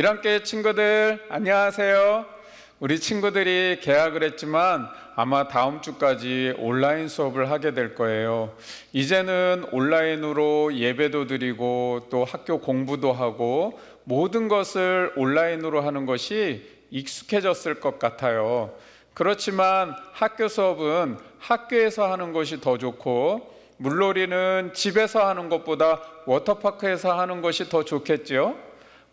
1학기 친구들 안녕하세요. 우리 친구들이 개학을 했지만 아마 다음 주까지 온라인 수업을 하게 될 거예요. 이제는 온라인으로 예배도 드리고 또 학교 공부도 하고 모든 것을 온라인으로 하는 것이 익숙해졌을 것 같아요. 그렇지만 학교 수업은 학교에서 하는 것이 더 좋고 물놀이는 집에서 하는 것보다 워터파크에서 하는 것이 더 좋겠죠.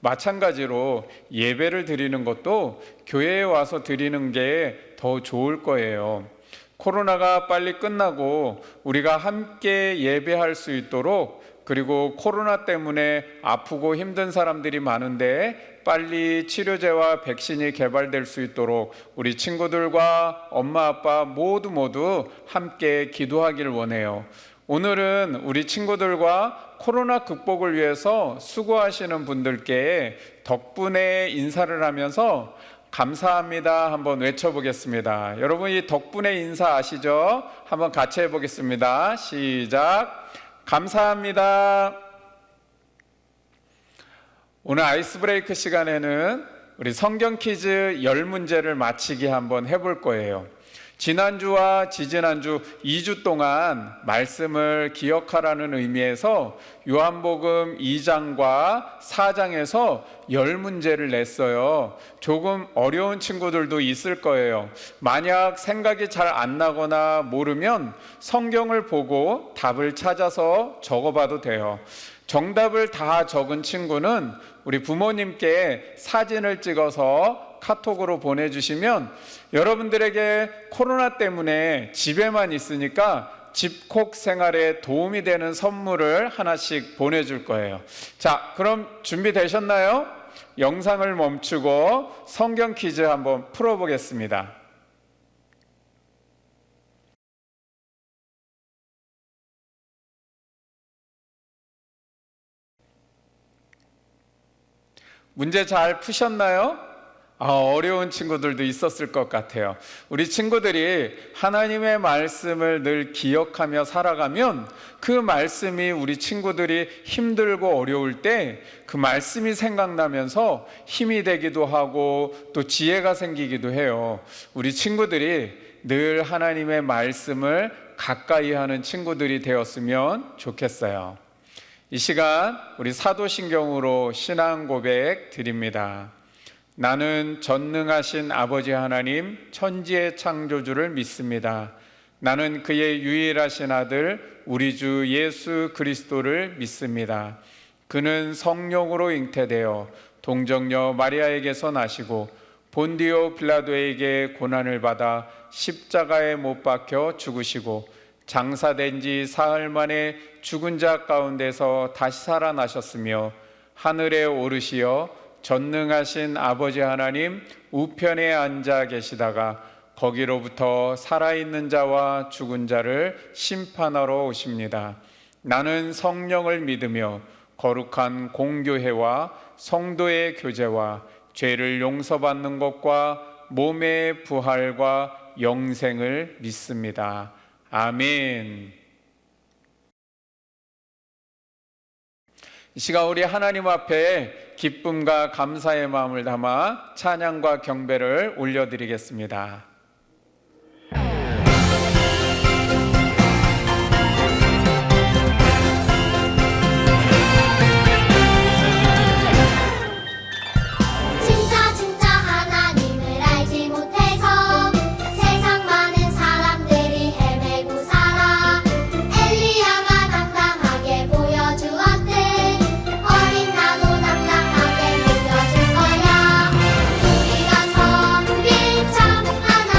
마찬가지로 예배를 드리는 것도 교회에 와서 드리는 게 더 좋을 거예요. 코로나가 빨리 끝나고 우리가 함께 예배할 수 있도록, 그리고 코로나 때문에 아프고 힘든 사람들이 많은데 빨리 치료제와 백신이 개발될 수 있도록 우리 친구들과 엄마 아빠 모두 함께 기도하기를 원해요. 오늘은 우리 친구들과 코로나 극복을 위해서 수고하시는 분들께 덕분에 인사를 하면서 감사합니다 한번 외쳐보겠습니다. 여러분 이 덕분에 인사 아시죠? 한번 같이 해보겠습니다. 시작. 감사합니다. 오늘 아이스 브레이크 시간에는 우리 성경 퀴즈 10문제를 맞히기 한번 해볼 거예요. 지난주와 지지난주 2주 동안 말씀을 기억하라는 의미에서 요한복음 2장과 4장에서 10문제를 냈어요. 조금 어려운 친구들도 있을 거예요. 만약 생각이 잘 안 나거나 모르면 성경을 보고 답을 찾아서 적어봐도 돼요. 정답을 다 적은 친구는 우리 부모님께 사진을 찍어서 카톡으로 보내주시면 여러분들에게 코로나 때문에 집에만 있으니까 집콕 생활에 도움이 되는 선물을 하나씩 보내줄 거예요. 자, 그럼 준비되셨나요? 영상을 멈추고 성경 퀴즈 한번 풀어보겠습니다. 문제 잘 푸셨나요? 어려운 친구들도 있었을 것 같아요. 우리 친구들이 하나님의 말씀을 늘 기억하며 살아가면 그 말씀이 우리 친구들이 힘들고 어려울 때 그 말씀이 생각나면서 힘이 되기도 하고 또 지혜가 생기기도 해요. 우리 친구들이 늘 하나님의 말씀을 가까이 하는 친구들이 되었으면 좋겠어요. 이 시간 우리 사도신경으로 신앙 고백 드립니다. 나는 전능하신 아버지 하나님 천지의 창조주를 믿습니다. 나는 그의 유일하신 아들 우리 주 예수 그리스도를 믿습니다. 그는 성령으로 잉태되어 동정녀 마리아에게서 나시고 본디오 빌라도에게 고난을 받아 십자가에 못 박혀 죽으시고 장사된 지 사흘 만에 죽은 자 가운데서 다시 살아나셨으며 하늘에 오르시어 전능하신 아버지 하나님 우편에 앉아 계시다가 거기로부터 살아있는 자와 죽은 자를 심판하러 오십니다. 나는 성령을 믿으며 거룩한 공교회와 성도의 교제와 죄를 용서받는 것과 몸의 부활과 영생을 믿습니다. 아멘. 이 시간 우리 하나님 앞에 기쁨과 감사의 마음을 담아 찬양과 경배를 올려드리겠습니다. 우리가 섬길 참 하나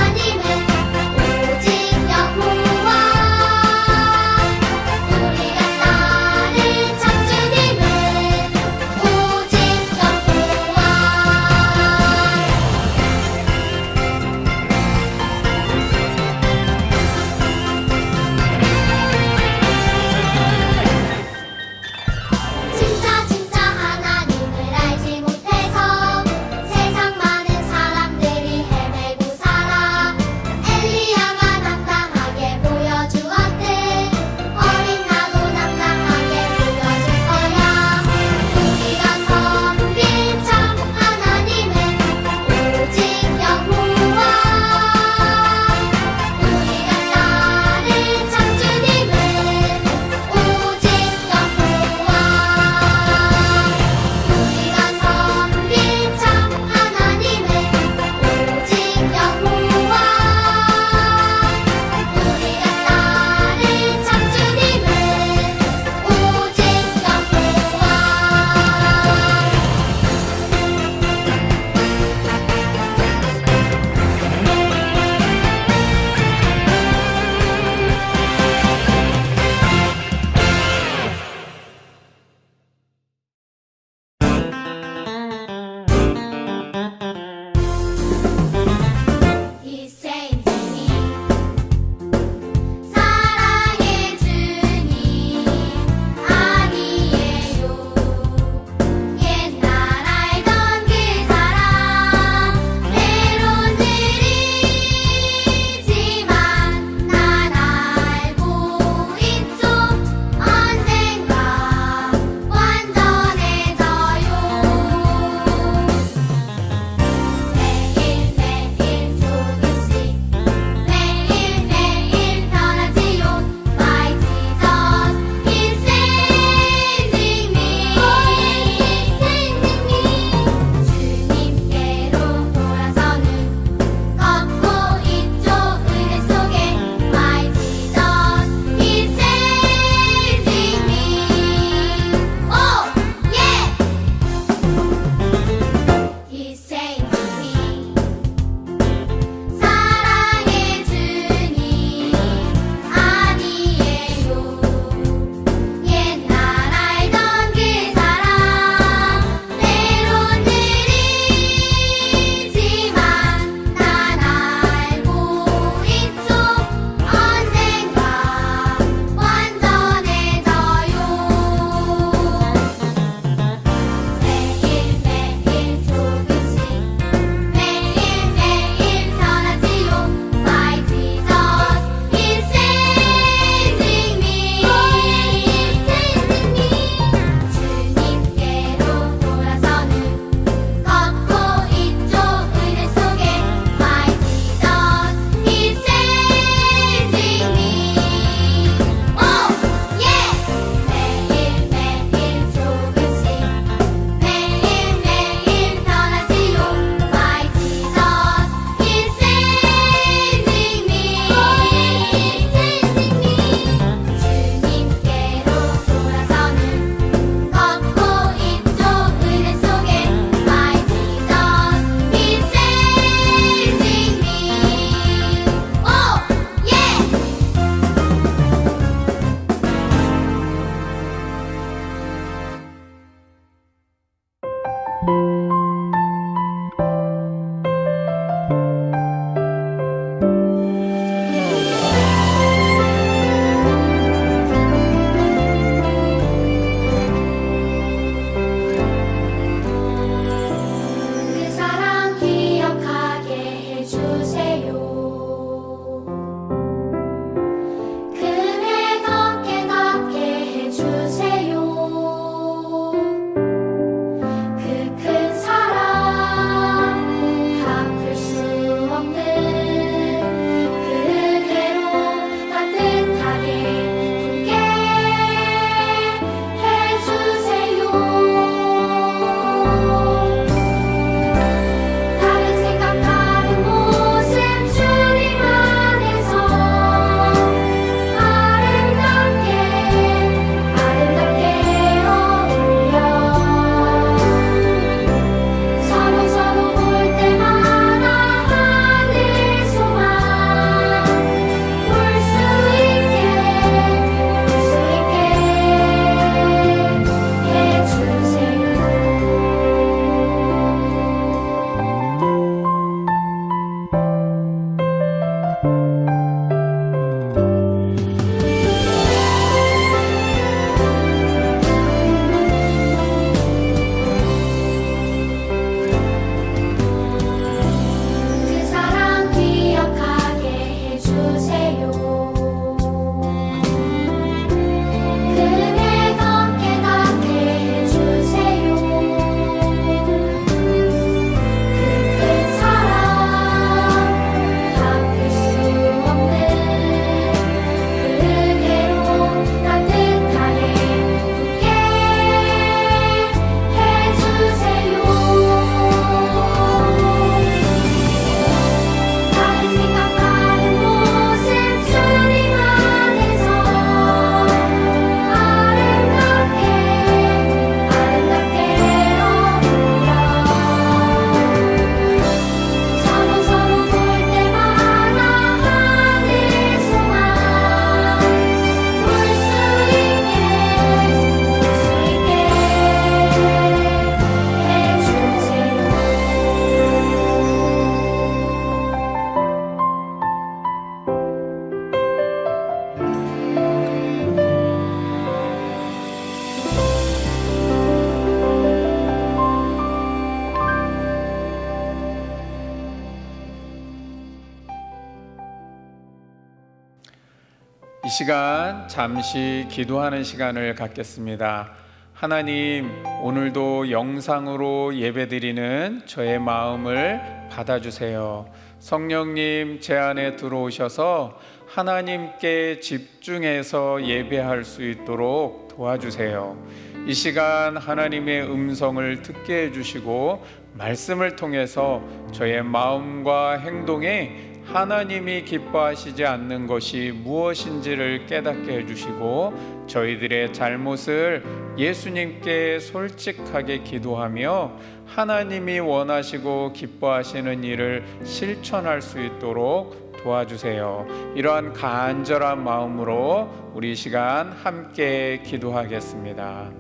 시간 잠시 기도하는 시간을 갖겠습니다. 하나님, 오늘도 영상으로 예배드리는 저의 마음을 받아주세요. 성령님, 제 안에 들어오셔서 하나님께 집중해서 예배할 수 있도록 도와주세요. 이 시간 하나님의 음성을 듣게 해주시고 말씀을 통해서 저의 마음과 행동에 하나님이 기뻐하시지 않는 것이 무엇인지를 깨닫게 해주시고 저희들의 잘못을 예수님께 솔직하게 기도하며 하나님이 원하시고 기뻐하시는 일을 실천할 수 있도록 도와주세요. 이러한 간절한 마음으로 우리 시간 함께 기도하겠습니다.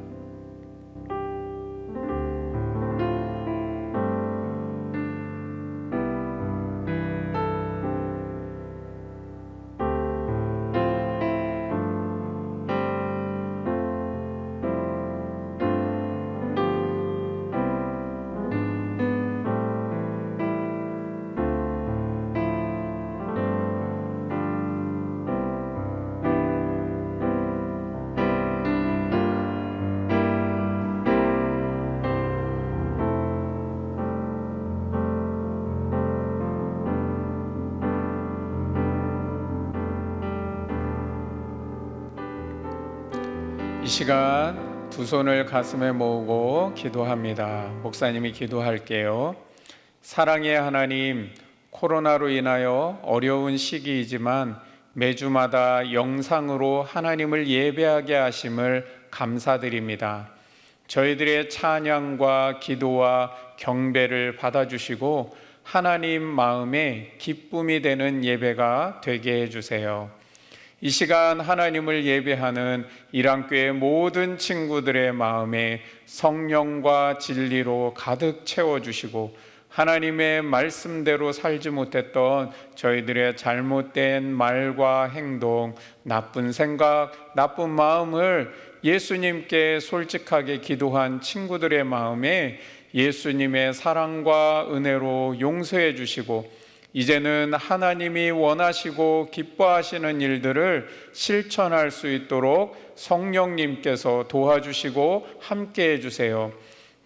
이 시간 두 손을 가슴에 모으고 기도합니다. 목사님이 기도할게요. 사랑의 하나님, 코로나로 인하여 어려운 시기이지만 매주마다 영상으로 하나님을 예배하게 하심을 감사드립니다. 저희들의 찬양과 기도와 경배를 받아주시고 하나님 마음에 기쁨이 되는 예배가 되게 해주세요. 이 시간 하나님을 예배하는 일안교회 모든 친구들의 마음에 성령과 진리로 가득 채워주시고 하나님의 말씀대로 살지 못했던 저희들의 잘못된 말과 행동, 나쁜 생각, 나쁜 마음을 예수님께 솔직하게 기도한 친구들의 마음에 예수님의 사랑과 은혜로 용서해 주시고 이제는 하나님이 원하시고 기뻐하시는 일들을 실천할 수 있도록 성령님께서 도와주시고 함께 해주세요.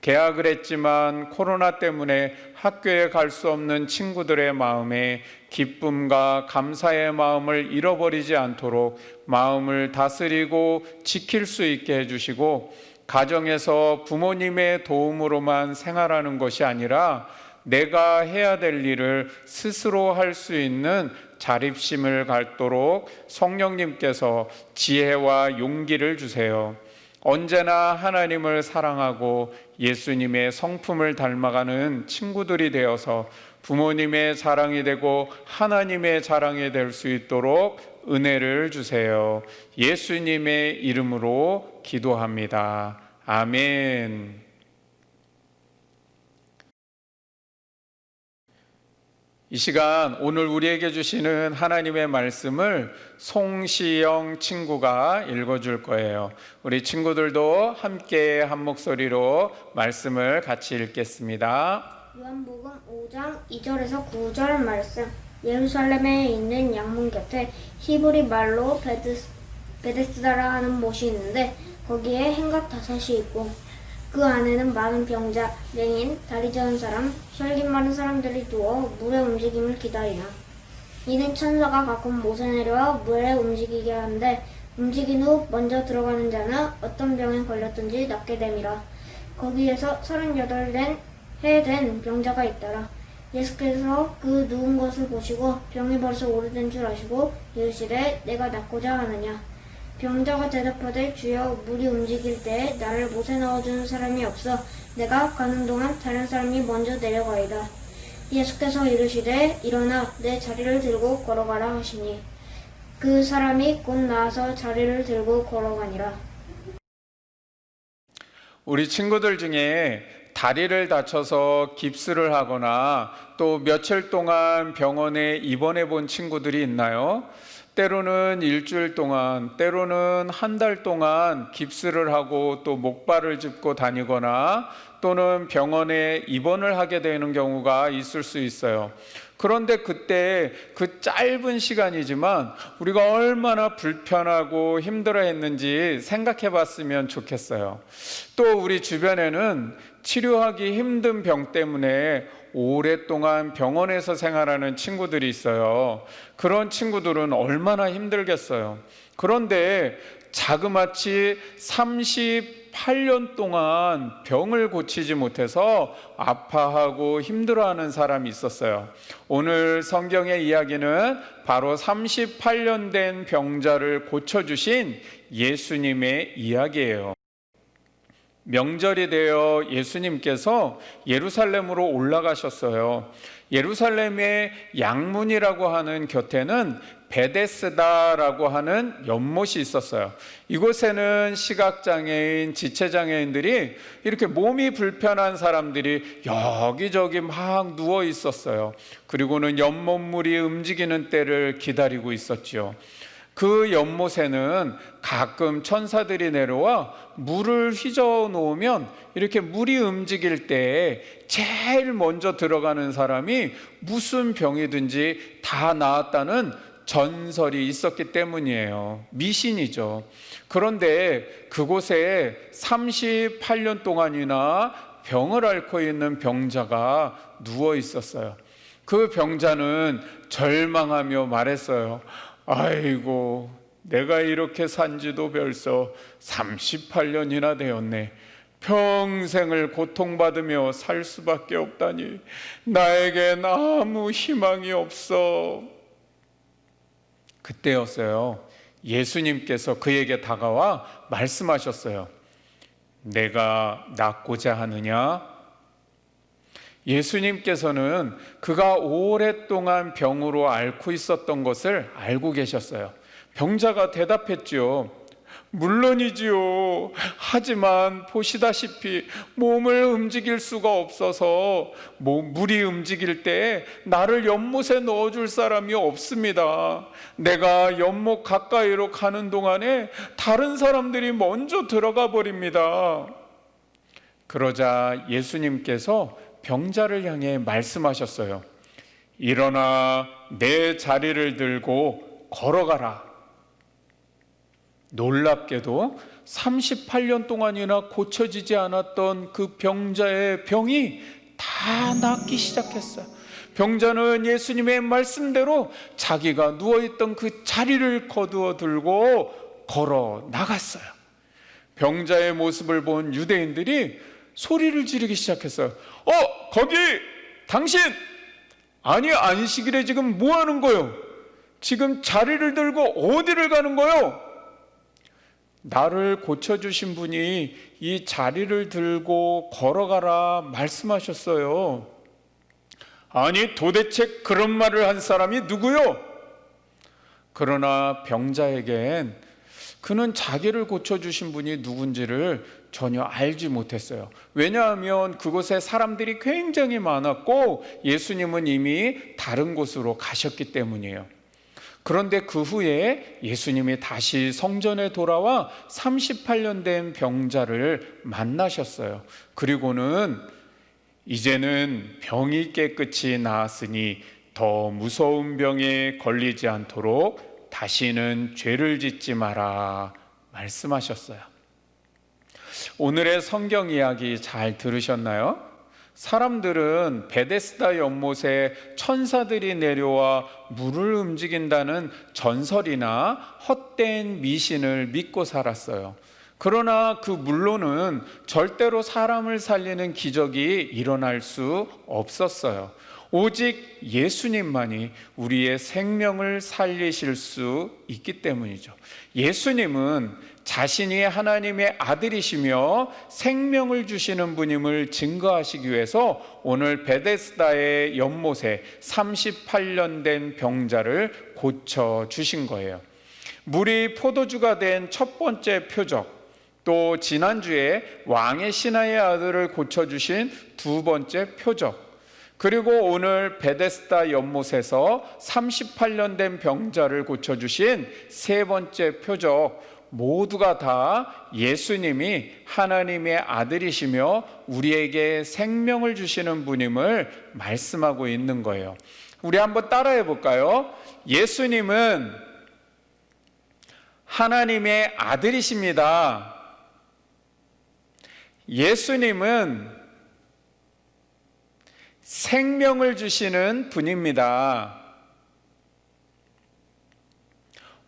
개학을 했지만 코로나 때문에 학교에 갈 수 없는 친구들의 마음에 기쁨과 감사의 마음을 잃어버리지 않도록 마음을 다스리고 지킬 수 있게 해주시고 가정에서 부모님의 도움으로만 생활하는 것이 아니라 내가 해야 될 일을 스스로 할 수 있는 자립심을 갖도록 성령님께서 지혜와 용기를 주세요. 언제나 하나님을 사랑하고 예수님의 성품을 닮아가는 친구들이 되어서 부모님의 자랑이 되고 하나님의 자랑이 될 수 있도록 은혜를 주세요. 예수님의 이름으로 기도합니다. 아멘. 이 시간 오늘 우리에게 주시는 하나님의 말씀을 송시영 친구가 읽어줄 거예요. 우리 친구들도 함께 한 목소리로 말씀을 같이 읽겠습니다. 요한복음 5장 2절에서 9절 말씀. 예루살렘에 있는 양문 곁에 히브리 말로 베데스다라 하는 못이 있는데 거기에 행각 다섯이 있고 그 안에는 많은 병자, 맹인, 다리 저은 사람, 혈기 마른 사람들이 누워 물의 움직임을 기다리나. 이는 천사가 가끔 못에 내려와 물에 움직이게 하는데 움직인 후 먼저 들어가는 자는 어떤 병에 걸렸든지 낫게 됨이라. 거기에서 38해 된 병자가 있더라. 예수께서 그 누운 것을 보시고 병이 벌써 오래된 줄 아시고 이르시되 내가 낫고자 하느냐. 병자가 대답하되 주여 물이 움직일 때에 나를 못에 넣어주는 사람이 없어 내가 가는 동안 다른 사람이 먼저 내려가이다. 예수께서 이르시되 일어나 내 자리를 들고 걸어가라 하시니 그 사람이 곧 나아서 자리를 들고 걸어가니라. 우리 친구들 중에 다리를 다쳐서 깁스를 하거나 또 며칠 동안 병원에 입원해 본 친구들이 있나요? 때로는 일주일 동안, 때로는 한 달 동안 깁스를 하고 또 목발을 짚고 다니거나 또는 병원에 입원을 하게 되는 경우가 있을 수 있어요. 그런데 그때 그 짧은 시간이지만 우리가 얼마나 불편하고 힘들어했는지 생각해 봤으면 좋겠어요. 또 우리 주변에는 치료하기 힘든 병 때문에 오랫동안 병원에서 생활하는 친구들이 있어요. 그런 친구들은 얼마나 힘들겠어요. 그런데 자그마치 38년 동안 병을 고치지 못해서 아파하고 힘들어하는 사람이 있었어요. 오늘 성경의 이야기는 바로 38년 된 병자를 고쳐주신 예수님의 이야기예요. 명절이 되어 예수님께서 예루살렘으로 올라가셨어요. 예루살렘의 양문이라고 하는 곁에는 베데스다라고 하는 연못이 있었어요. 이곳에는 시각장애인, 지체장애인들이 이렇게 몸이 불편한 사람들이 여기저기 막 누워 있었어요. 그리고는 연못물이 움직이는 때를 기다리고 있었지요. 그 연못에는 가끔 천사들이 내려와 물을 휘저어 놓으면 이렇게 물이 움직일 때 제일 먼저 들어가는 사람이 무슨 병이든지 다 나았다는 전설이 있었기 때문이에요. 미신이죠. 그런데 그곳에 38년 동안이나 병을 앓고 있는 병자가 누워 있었어요. 그 병자는 절망하며 말했어요. 아이고, 내가 이렇게 산지도 벌써 38년이나 되었네. 평생을 고통받으며 살 수밖에 없다니 나에겐 아무 희망이 없어. 그때였어요. 예수님께서 그에게 다가와 말씀하셨어요. 내가 낫고자 하느냐? 예수님께서는 그가 오랫동안 병으로 앓고 있었던 것을 알고 계셨어요. 병자가 대답했지요. 물론이지요. 하지만 보시다시피 몸을 움직일 수가 없어서 물이 움직일 때 나를 연못에 넣어줄 사람이 없습니다. 내가 연못 가까이로 가는 동안에 다른 사람들이 먼저 들어가 버립니다. 그러자 예수님께서 병자를 향해 말씀하셨어요. 일어나 내 자리를 들고 걸어가라. 놀랍게도 38년 동안이나 고쳐지지 않았던 그 병자의 병이 다 낫기 시작했어요. 병자는 예수님의 말씀대로 자기가 누워있던 그 자리를 거두어 들고 걸어 나갔어요. 병자의 모습을 본 유대인들이 소리를 지르기 시작했어요. 거기 당신! 아니 안식일에 지금 뭐 하는 거요? 지금 자리를 들고 어디를 가는 거요? 나를 고쳐주신 분이 이 자리를 들고 걸어가라 말씀하셨어요. 아니 도대체 그런 말을 한 사람이 누구요? 그러나 병자에겐 그는 자기를 고쳐주신 분이 누군지를 전혀 알지 못했어요. 왜냐하면 그곳에 사람들이 굉장히 많았고 예수님은 이미 다른 곳으로 가셨기 때문이에요. 그런데 그 후에 예수님이 다시 성전에 돌아와 38년 된 병자를 만나셨어요. 그리고는 이제는 병이 깨끗이 나았으니 더 무서운 병에 걸리지 않도록 다시는 죄를 짓지 마라 말씀하셨어요. 오늘의 성경 이야기 잘 들으셨나요? 사람들은 베데스다 연못에 천사들이 내려와 물을 움직인다는 전설이나 헛된 미신을 믿고 살았어요. 그러나 그 물로는 절대로 사람을 살리는 기적이 일어날 수 없었어요. 오직 예수님만이 우리의 생명을 살리실 수 있기 때문이죠. 예수님은 자신이 하나님의 아들이시며 생명을 주시는 분임을 증거하시기 위해서 오늘 베데스다의 연못에 38년 된 병자를 고쳐주신 거예요. 물이 포도주가 된 첫 번째 표적, 또 지난주에 왕의 신하의 아들을 고쳐주신 두 번째 표적, 그리고 오늘 베데스다 연못에서 38년 된 병자를 고쳐주신 세 번째 표적, 모두가 다 예수님이 하나님의 아들이시며 우리에게 생명을 주시는 분임을 말씀하고 있는 거예요. 우리 한번 따라해 볼까요? 예수님은 하나님의 아들이십니다. 예수님은 생명을 주시는 분입니다.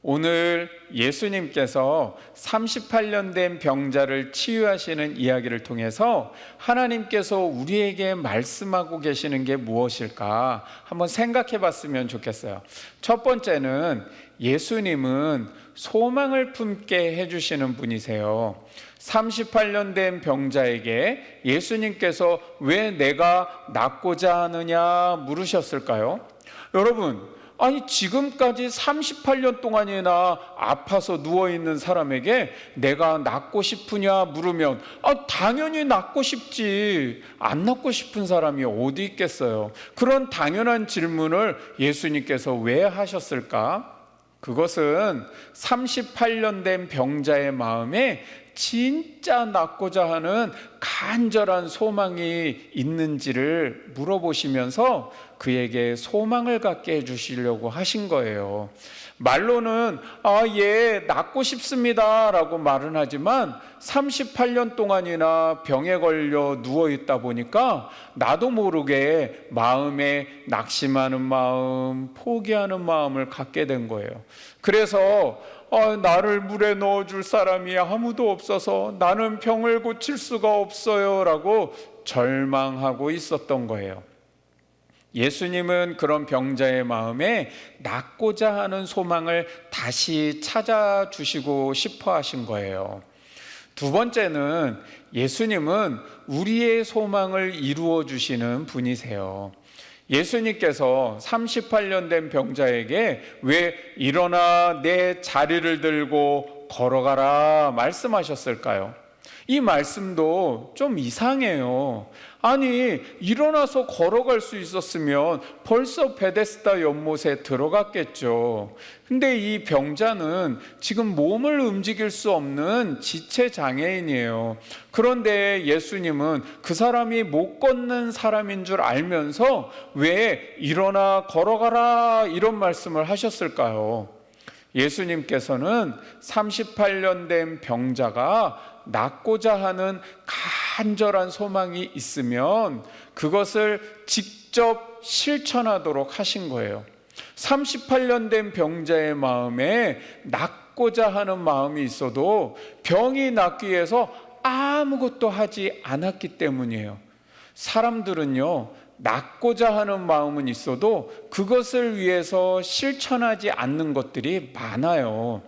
오늘 예수님께서 38년 된 병자를 치유하시는 이야기를 통해서 하나님께서 우리에게 말씀하고 계시는 게 무엇일까 한번 생각해 봤으면 좋겠어요. 첫 번째는 예수님은 소망을 품게 해주시는 분이세요. 38년 된 병자에게 예수님께서 왜 내가 낫고자 하느냐 물으셨을까요? 여러분, 아니 지금까지 38년 동안이나 아파서 누워있는 사람에게 내가 낫고 싶으냐 물으면 당연히 낫고 싶지, 안 낫고 싶은 사람이 어디 있겠어요. 그런 당연한 질문을 예수님께서 왜 하셨을까? 그것은 38년 된 병자의 마음에 진짜 낫고자 하는 간절한 소망이 있는지를 물어보시면서 그에게 소망을 갖게 해주시려고 하신 거예요. 말로는 예, 낫고 싶습니다 라고 말은 하지만 38년 동안이나 병에 걸려 누워있다 보니까 나도 모르게 마음에 낙심하는 마음, 포기하는 마음을 갖게 된 거예요. 그래서 나를 물에 넣어줄 사람이 아무도 없어서 나는 병을 고칠 수가 없어요 라고 절망하고 있었던 거예요. 예수님은 그런 병자의 마음에 낫고자 하는 소망을 다시 찾아주시고 싶어 하신 거예요. 두 번째는 예수님은 우리의 소망을 이루어 주시는 분이세요. 예수님께서 38년 된 병자에게 왜 일어나 내 자리를 들고 걸어가라 말씀하셨을까요? 이 말씀도 좀 이상해요. 아니, 일어나서 걸어갈 수 있었으면 벌써 베데스다 연못에 들어갔겠죠. 근데 이 병자는 지금 몸을 움직일 수 없는 지체 장애인이에요. 그런데 예수님은 그 사람이 못 걷는 사람인 줄 알면서 왜 일어나 걸어가라 이런 말씀을 하셨을까요? 예수님께서는 38년 된 병자가 낫고자 하는 간절한 소망이 있으면 그것을 직접 실천하도록 하신 거예요. 38년 된 병자의 마음에 낫고자 하는 마음이 있어도 병이 낫기 위해서 아무것도 하지 않았기 때문이에요. 사람들은요, 낫고자 하는 마음은 있어도 그것을 위해서 실천하지 않는 것들이 많아요.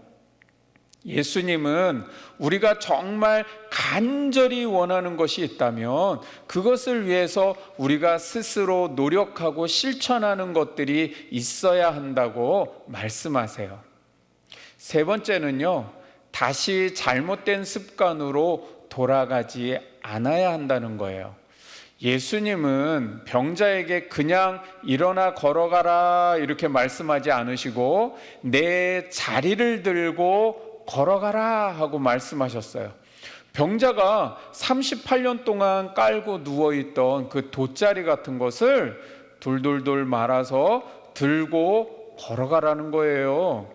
예수님은 우리가 정말 간절히 원하는 것이 있다면 그것을 위해서 우리가 스스로 노력하고 실천하는 것들이 있어야 한다고 말씀하세요. 세 번째는요, 다시 잘못된 습관으로 돌아가지 않아야 한다는 거예요. 예수님은 병자에게 그냥 일어나 걸어가라 이렇게 말씀하지 않으시고 내 자리를 들고 걸어가라 하고 말씀하셨어요. 병자가 38년 동안 깔고 누워있던 그 돗자리 같은 것을 돌돌돌 말아서 들고 걸어가라는 거예요.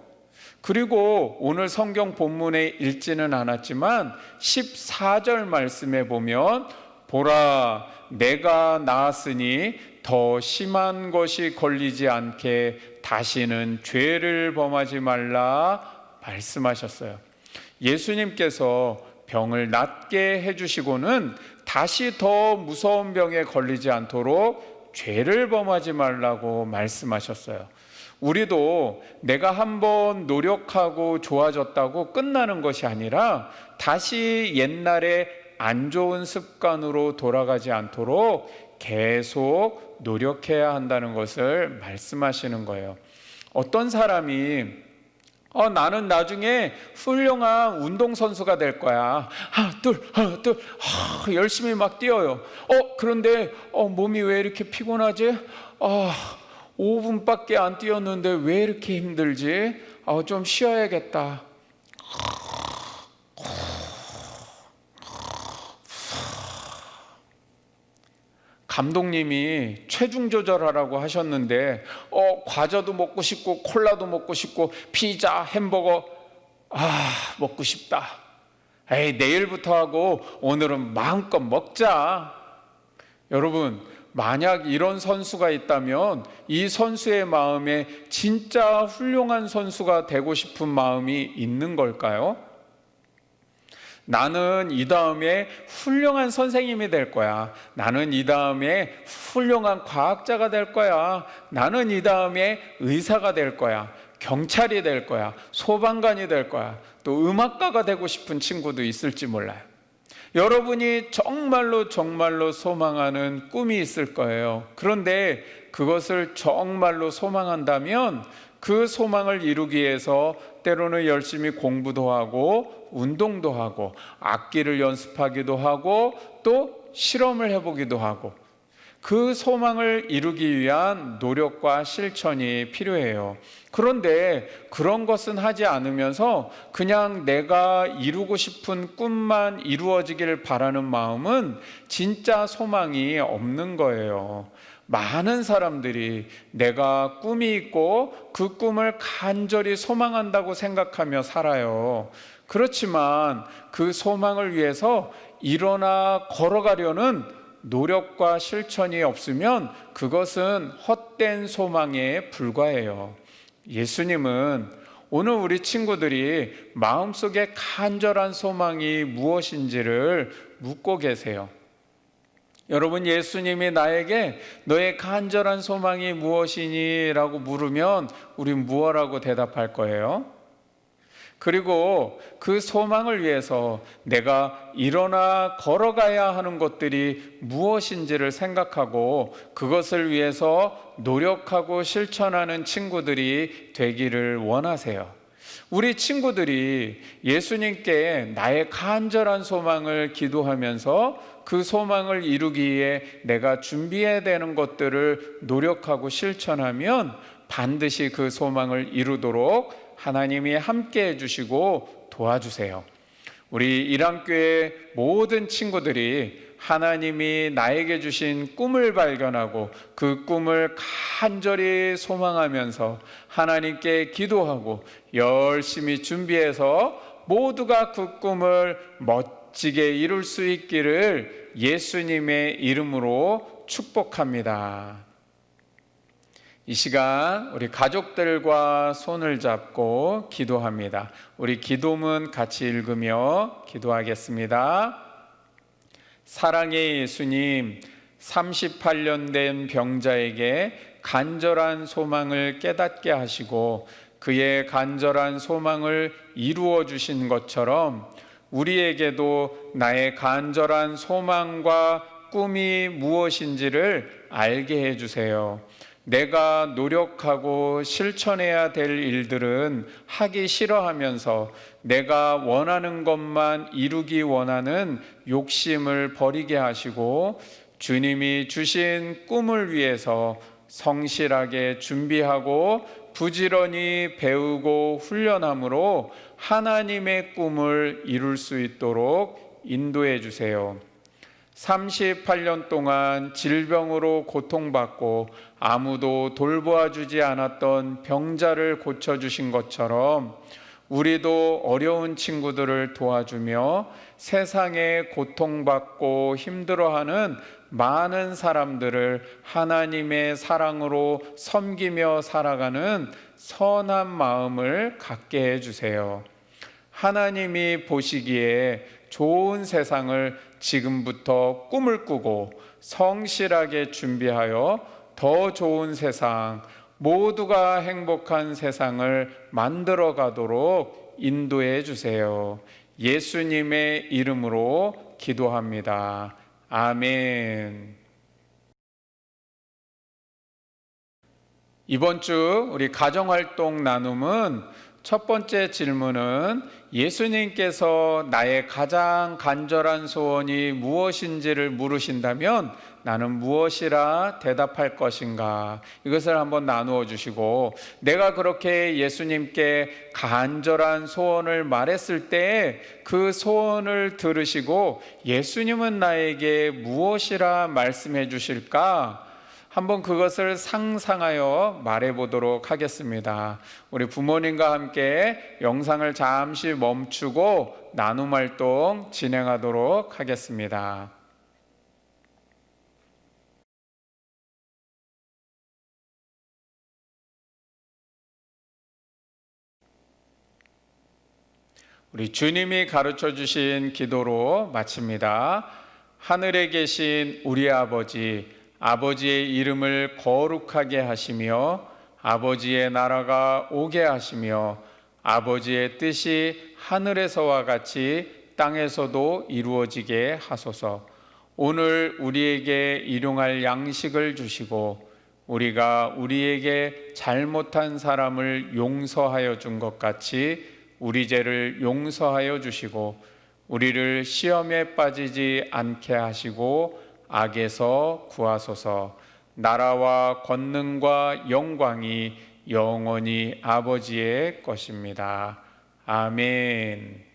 그리고 오늘 성경 본문에 읽지는 않았지만 14절 말씀에 보면 보라, 내가 나았으니 더 심한 것이 걸리지 않게 다시는 죄를 범하지 말라 말씀하셨어요. 예수님께서 병을 낫게 해주시고는 다시 더 무서운 병에 걸리지 않도록 죄를 범하지 말라고 말씀하셨어요. 우리도 내가 한번 노력하고 좋아졌다고 끝나는 것이 아니라 다시 옛날에 안 좋은 습관으로 돌아가지 않도록 계속 노력해야 한다는 것을 말씀하시는 거예요. 어떤 사람이 나는 나중에 훌륭한 운동선수가 될 거야. 열심히 막 뛰어요. 그런데 몸이 왜 이렇게 피곤하지? 5분밖에 안 뛰었는데 왜 이렇게 힘들지? 좀 쉬어야겠다. 감독님이 체중 조절하라고 하셨는데 과자도 먹고 싶고 콜라도 먹고 싶고 피자, 햄버거 먹고 싶다. 에이, 내일부터 하고 오늘은 마음껏 먹자. 여러분, 만약 이런 선수가 있다면 이 선수의 마음에 진짜 훌륭한 선수가 되고 싶은 마음이 있는 걸까요? 나는 이 다음에 훌륭한 선생님이 될 거야. 나는 이 다음에 훌륭한 과학자가 될 거야. 나는 이 다음에 의사가 될 거야. 경찰이 될 거야. 소방관이 될 거야. 또 음악가가 되고 싶은 친구도 있을지 몰라요. 여러분이 정말로 소망하는 꿈이 있을 거예요. 그런데 그것을 정말로 소망한다면 그 소망을 이루기 위해서 때로는 열심히 공부도 하고 운동도 하고 악기를 연습하기도 하고 또 실험을 해보기도 하고 그 소망을 이루기 위한 노력과 실천이 필요해요. 그런데 그런 것은 하지 않으면서 그냥 내가 이루고 싶은 꿈만 이루어지길 바라는 마음은 진짜 소망이 없는 거예요. 많은 사람들이 내가 꿈이 있고 그 꿈을 간절히 소망한다고 생각하며 살아요. 그렇지만 그 소망을 위해서 일어나 걸어가려는 노력과 실천이 없으면 그것은 헛된 소망에 불과해요. 예수님은 오늘 우리 친구들이 마음속에 간절한 소망이 무엇인지를 묻고 계세요. 여러분, 예수님이 나에게 너의 간절한 소망이 무엇이니? 라고 물으면 우린 무엇라고 대답할 거예요? 그리고 그 소망을 위해서 내가 일어나 걸어가야 하는 것들이 무엇인지를 생각하고 그것을 위해서 노력하고 실천하는 친구들이 되기를 원하세요. 우리 친구들이 예수님께 나의 간절한 소망을 기도하면서 그 소망을 이루기 위해 내가 준비해야 되는 것들을 노력하고 실천하면 반드시 그 소망을 이루도록 하나님이 함께 해주시고 도와주세요. 우리 일안교회 모든 친구들이 하나님이 나에게 주신 꿈을 발견하고 그 꿈을 간절히 소망하면서 하나님께 기도하고 열심히 준비해서 모두가 그 꿈을 멋지게 이룰 수 있기를 예수님의 이름으로 축복합니다. 이 시간 우리 가족들과 손을 잡고 기도합니다. 우리 기도문 같이 읽으며 기도하겠습니다. 사랑의 예수님, 38년 된 병자에게 간절한 소망을 깨닫게 하시고 그의 간절한 소망을 이루어 주신 것처럼 우리에게도 나의 간절한 소망과 꿈이 무엇인지를 알게 해주세요. 내가 노력하고 실천해야 될 일들은 하기 싫어하면서 내가 원하는 것만 이루기 원하는 욕심을 버리게 하시고 주님이 주신 꿈을 위해서 성실하게 준비하고 부지런히 배우고 훈련함으로 하나님의 꿈을 이룰 수 있도록 인도해 주세요. 38년 동안 질병으로 고통받고 아무도 돌보아 주지 않았던 병자를 고쳐주신 것처럼 우리도 어려운 친구들을 도와주며 세상에 고통받고 힘들어하는 많은 사람들을 하나님의 사랑으로 섬기며 살아가는 선한 마음을 갖게 해주세요. 하나님이 보시기에 좋은 세상을 지금부터 꿈을 꾸고 성실하게 준비하여 더 좋은 세상, 모두가 행복한 세상을 만들어 가도록 인도해 주세요. 예수님의 이름으로 기도합니다. 아멘. 이번 주 우리 가정활동 나눔은 첫 번째 질문은 예수님께서 나의 가장 간절한 소원이 무엇인지를 물으신다면 나는 무엇이라 대답할 것인가? 이것을 한번 나누어 주시고, 내가 그렇게 예수님께 간절한 소원을 말했을 때 그 소원을 들으시고 예수님은 나에게 무엇이라 말씀해 주실까? 한번 그것을 상상하여 말해 보도록 하겠습니다. 우리 부모님과 함께 영상을 잠시 멈추고 나눔 활동 진행하도록 하겠습니다. 우리 주님이 가르쳐 주신 기도로 마칩니다. 하늘에 계신 우리 아버지, 아버지의 이름을 거룩하게 하시며 아버지의 나라가 오게 하시며 아버지의 뜻이 하늘에서와 같이 땅에서도 이루어지게 하소서. 오늘 우리에게 일용할 양식을 주시고 우리가 우리에게 잘못한 사람을 용서하여 준 것 같이 우리 죄를 용서하여 주시고 우리를 시험에 빠지지 않게 하시고 악에서 구하소서. 나라와 권능과 영광이 영원히 아버지의 것입니다. 아멘.